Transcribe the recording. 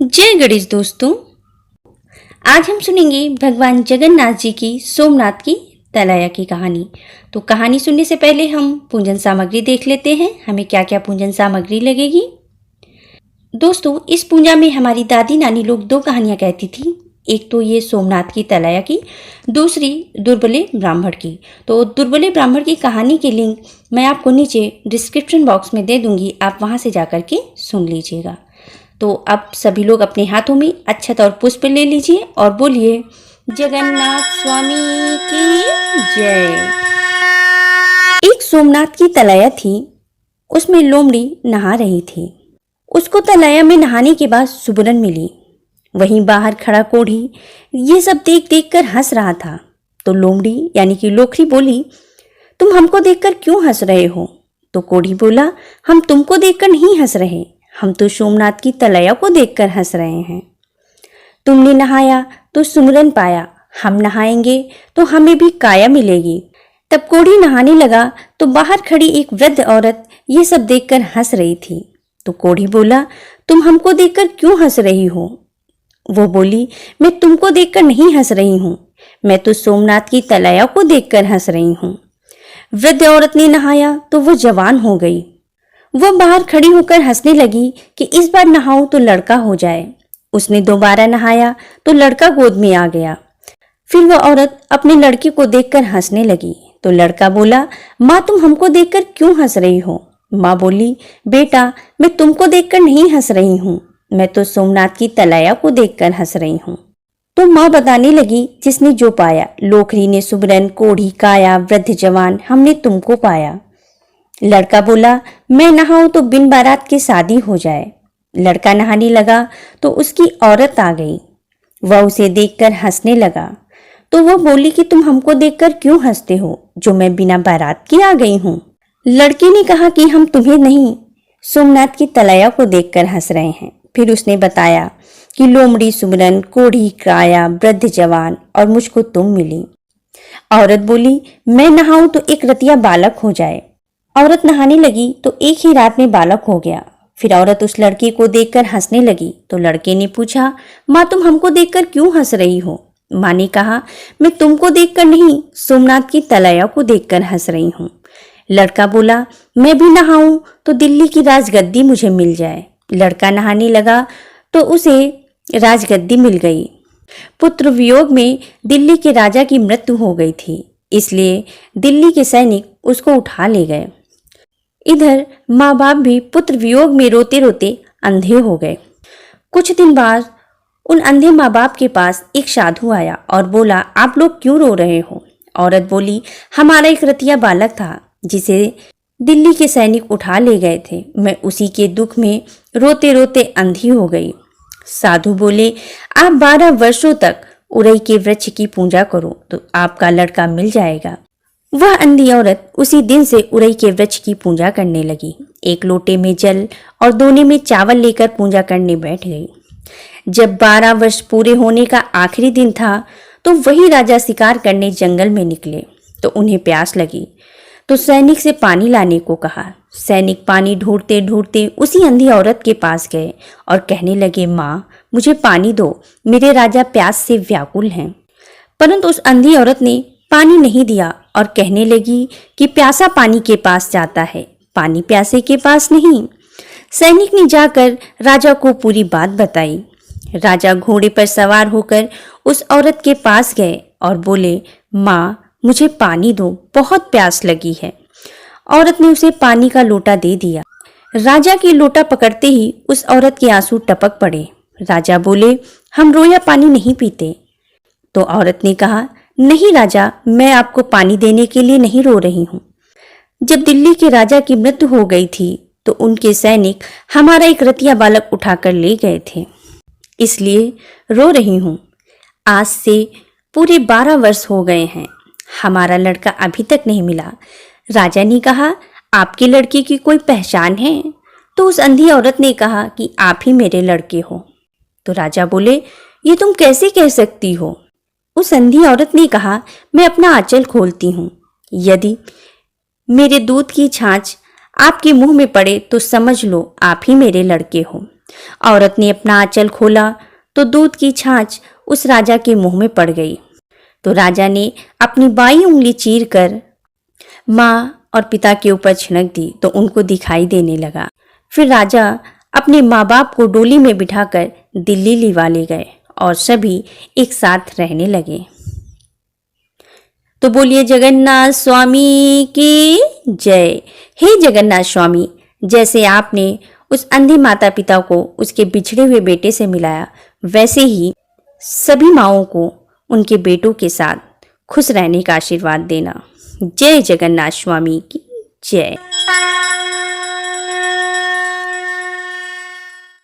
जय गणेश दोस्तों। आज हम सुनेंगे भगवान जगन्नाथ जी की सोमनाथ की तलैया की कहानी। तो कहानी सुनने से पहले हम पूजन सामग्री देख लेते हैं, हमें क्या क्या पूजन सामग्री लगेगी। दोस्तों, इस पूजा में हमारी दादी नानी लोग दो कहानियां कहती थी। एक तो ये सोमनाथ की तलैया की, दूसरी दुर्बले ब्राह्मण की। तो दुर्बले ब्राह्मण की कहानी की लिंक मैं आपको नीचे डिस्क्रिप्शन बॉक्स में दे दूंगी, आप वहां से जाकर के सुन लीजिएगा। तो अब सभी लोग अपने हाथों में अक्षत और पुष्प ले लीजिए और बोलिए जगन्नाथ स्वामी की जय। एक सोमनाथ की तलैया थी, उसमें लोमड़ी नहा रही थी। उसको तलैया में नहाने के बाद सुबरन मिली। वहीं बाहर खड़ा कोढ़ी ये सब देख देख कर हंस रहा था। तो लोमड़ी यानी कि लोखरी बोली, तुम हमको देखकर क्यों हंस रहे हो? तो कोढ़ी बोला, हम तुमको देखकर नहीं हंस रहे, हम तो सोमनाथ की तलैया को देखकर हंस रहे हैं। तुमने नहाया तो सुमरन पाया, हम नहाएंगे तो हमें भी काया मिलेगी। तब कोढ़ी नहाने लगा तो बाहर खड़ी एक वृद्ध औरत ये सब देखकर हंस रही थी। तो कोढ़ी बोला, तुम हमको देखकर क्यों हंस रही हो? वो बोली, मैं तुमको देखकर नहीं हंस रही हूँ, मैं तो सोमनाथ की तलैया को देखकर हंस रही हूँ। वृद्ध औरत ने नहाया तो वो जवान हो गई। वह बाहर खड़ी होकर हंसने लगी कि इस बार नहाऊं तो लड़का हो जाए। उसने दोबारा नहाया तो लड़का गोद में आ गया। फिर वह औरत अपने लड़के को देखकर हंसने लगी। तो लड़का बोला, माँ तुम हमको देखकर क्यों हंस रही हो? माँ बोली, बेटा मैं तुमको देखकर नहीं हंस रही हूँ, मैं तो सोमनाथ की तलैया को देखकर हंस रही हूँ। तो माँ बताने लगी, जिसने जो पाया, लोखरी ने सुबरन, कोढ़ी काया, वृद्ध जवान, हमने तुमको पाया। लड़का बोला, मैं नहाऊं तो बिन बारात की शादी हो जाए। लड़का नहाने लगा तो उसकी औरत आ गई। वह उसे देखकर हंसने लगा। तो वह बोली कि तुम हमको देखकर क्यों हंसते हो, जो मैं बिना बारात की आ गई हूँ? लड़के ने कहा कि हम तुम्हें नहीं, सोमनाथ की तलैया को देखकर हंस रहे हैं। फिर उसने बताया कि लोमड़ी, सुमरन, कोढ़ी काया, वृद्ध जवान और मुझको तुम मिली। औरत बोली, मैं नहाऊं तो एक रतिया बालक हो जाए। औरत नहाने लगी तो एक ही रात में बालक हो गया। फिर औरत उस लड़के को देखकर हंसने लगी। तो लड़के ने पूछा, माँ तुम हमको देखकर क्यों हंस रही हो? माँ ने कहा, मैं तुमको देखकर नहीं, सोमनाथ की तलैया को देखकर हंस रही हूँ। लड़का बोला, मैं भी नहाऊं तो दिल्ली की राजगद्दी मुझे मिल जाए। लड़का नहाने लगा तो उसे राजगद्दी मिल गई। पुत्र वियोग में दिल्ली के राजा की मृत्यु हो गई थी, इसलिए दिल्ली के सैनिक उसको उठा ले गए। इधर माँ बाप भी पुत्र वियोग में रोते रोते अंधे हो गए। कुछ दिन बाद उन अंधे माँ बाप के पास एक साधु आया और बोला, आप लोग क्यों रो रहे हो? औरत बोली, हमारा एक रतिया बालक था जिसे दिल्ली के सैनिक उठा ले गए थे, मैं उसी के दुख में रोते रोते अंधी हो गई। साधु बोले, आप 12 वर्षों तक उरई के वृक्ष की पूजा करो तो आपका लड़का मिल जाएगा। वह अंधी औरत उसी दिन से उरई के वृक्ष की पूजा करने लगी। एक लोटे में जल और दोने में चावल लेकर पूजा करने बैठ गई। जब 12 वर्ष पूरे होने का आखिरी दिन था तो वही राजा शिकार करने जंगल में निकले। तो उन्हें प्यास लगी तो सैनिक से पानी लाने को कहा। सैनिक पानी ढूंढते ढूंढते उसी अंधी औरत के पास गए और कहने लगे, माँ मुझे पानी दो, मेरे राजा प्यास से व्याकुल हैं। परंतु उस अंधी औरत ने पानी नहीं दिया और कहने लगी कि प्यासा पानी के पास जाता है, पानी प्यासे के पास नहीं। सैनिक ने जाकर राजा को पूरी बात बताई। राजा घोड़े पर सवार होकर उस औरत के पास गए और बोले, माँ मुझे पानी दो, बहुत प्यास लगी है। औरत ने उसे पानी का लोटा दे दिया। राजा की लोटा पकड़ते ही उस औरत के आंसू टपक पड़े। राजा बोले, हम रोया पानी नहीं पीते। तो औरत ने कहा, नहीं राजा, मैं आपको पानी देने के लिए नहीं रो रही हूँ। जब दिल्ली के राजा की मृत्यु हो गई थी तो उनके सैनिक हमारा एक रतिया बालक उठाकर ले गए थे, इसलिए रो रही हूँ। आज से पूरे 12 वर्ष हो गए हैं, हमारा लड़का अभी तक नहीं मिला। राजा ने कहा, आपके लड़के की कोई पहचान है? तो उस अंधी औरत ने कहा कि आप ही मेरे लड़के हो। तो राजा बोले, ये तुम कैसे कह सकती हो? उस अंधी औरत ने कहा, मैं अपना आंचल खोलती हूँ, यदि मेरे दूध की छाछ आपके मुंह में पड़े तो समझ लो आप ही मेरे लड़के हो। औरत ने अपना आंचल खोला तो दूध की छाछ उस राजा के मुंह में पड़ गई। तो राजा ने अपनी बाई उंगली चीर कर माँ और पिता के ऊपर छिड़क दी तो उनको दिखाई देने लगा। फिर राजा अपने माँ बाप को डोली में बिठाकर दिल्ली लिवा ले गए और सभी एक साथ रहने लगे। तो बोलिए जगन्नाथ स्वामी की जय। हे जगन्नाथ स्वामी, जैसे आपने उस अंधे माता पिता को उसके बिछड़े हुए बेटे से मिलाया, वैसे ही सभी माँओं को उनके बेटों के साथ खुश रहने का आशीर्वाद देना। जय जगन्नाथ स्वामी की जय।